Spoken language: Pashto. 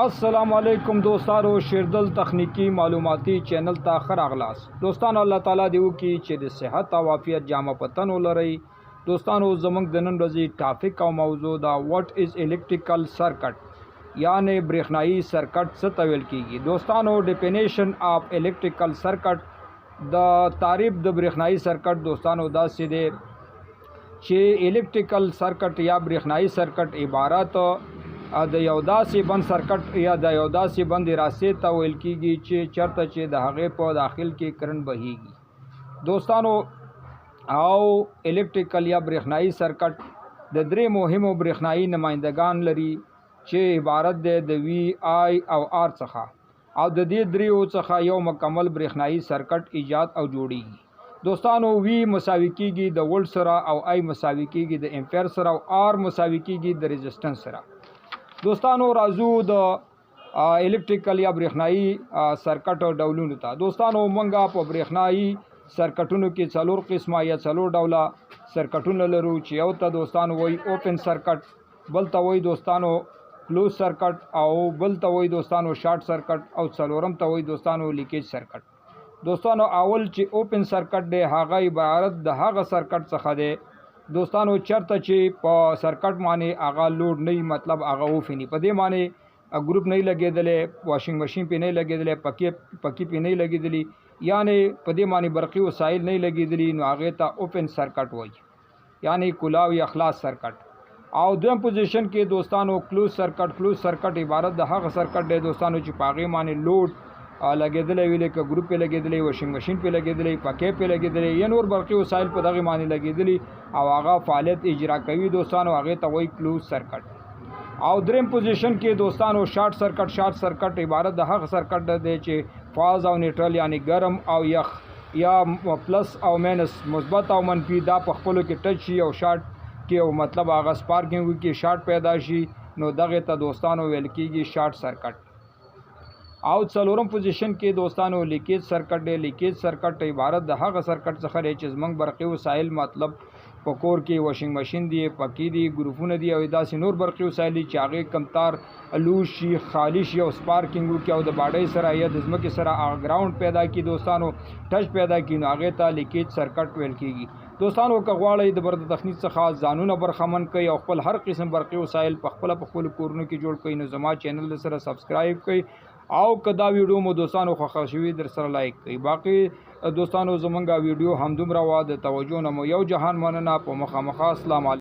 अस्सलामुअलैकुम दोस्तारो शेरदल तकनीकी मालूमाती चैनल ता खर अगलास दोस्तानो अल्लाह ताला देव की चे सेहत और वाफियत जामा पतन लरई दोस्तानो जमंग दनन रजी टॉपिक का मौजू दा व्हाट इज़ इलेक्ट्रिकल सर्किट यानी ब्रेखनाई सर्किट से तवेल की दोस्तानो definition of electrical circuit the तारीफ द ब्रेखनाई सर्किट दोस्तानो दा सीधे चे इलेक्ट्रिकल सर्किट या ब्रेखनाई सर्किट इबारत د یو داسې بند سرکټ یا د یو داسې بند راستې ته ویل کېږي چې چرته چې د هغې په داخل کې کرنټ بهیږي دوستانو او الکتریکل یا برېښنایي سرکټ د درې مهمو برېښنایي نمایندګان لري چې عبارت دی د وی آی او آر څخه او د دې دریو څخه یو مکمل برېښنایي سرکټ ایجاد او جوړیږي دوستانو وی مساوي کېږي د ولټ سره او آی مساوي کېږي د امپیر سره او آر مساوي کېږي د ريزिस्टेंस سره دوستانو راځو د الکتریکل یا برېښنایي سرکټ ډولونو ته دوستانو مونږه په برېښنایي سرکټونو کې څلور قسمه یا څلور ډوله سرکټونه لرو چې یو ته دوستانو وایي اوپن سرکټ بل ته وایي دوستانو کلوز سرکټ او بل ته وایي دوستانو شارټ سرکټ او څلورم ته وایي دوستانو لیکیج سرکټ دوستانو اول چې اوپن سرکټ دی هغه عبارت د هغه سرکټ څخه دی دوستانو چرته چې په سرکټ باندې هغه لوډ نه مطلب هغه اوف نه په دې باندې ګروپ نه لګېدلې واشنګ ماشین په نه لګېدلې پکی په نه لګېدلې یعنی په دې باندې برقي وسایل نه لګېدلې نو هغه ته اوپن سرکټ وایي یعنی کلاو یا خلاص سرکټ او دویم پوزیشن کې دوستانو کلوز سرکټ عبارت د هغه سرکټ دی دوستانو چې په هغې باندې لوډ لګېدلې وي لکه ګروپ په لګېدلې واشنګ ماشین په لګېدلې پکې په لګېدلې یا نور برقي وسایل په دغه باندې لګېدلې او هغه فعالیت اجرا کوي دوستانو هغه ته وایي کلوز سرکټ او دریم پوزیشن کې دوستانو شارټ سرکټ عبارت د هغه سرکټ دی چې فاز او نیوټرل یعنی ګرم او یخ یا پلس او مینس مثبت او منفي دا په خپلو کې ټچ شي او شارټ کې او مطلب هغه سپارکینګ کې شارټ پیدا شي نو دغه ته دوستانو ویل کېږي شارټ سرکټ او څلورم پوزیشن کې دوستانو لیکیج سرکټ دی لیکیج سرکټ عبارت د هغه سرکټ څخه دی چې زموږ برقي وسایل مطلب په کور کې واشنګ ماشین دی پکی دی ګروپونه دی او داسې نور برقي وسایل چې هغې کم تار لوز شي خالی شي او سپارکینګ وکړي او د باډۍ سره یا د ځمکې سره هغه ګراوند پیدا کړي دوستانو ټچ پیدا کړي نو هغې ته لیکیج سرکټ ویل کېږي دوستانو که غواړئ د برد تخنیک څخه ځانونه برخمن کوي او خپل هر قسم برقي وسایل په خپلو کورونو کې جوړ کړئ نو زما چینل سره سبسکرایب کړئ او کدا ویډیو مو دوستانو خوښ شوي در سره لایک کړئ باقي دوستانو زمونږ ویډیو همدومره وه د توجه نه مو یو جهان مننه په مخامخ السلام علیکم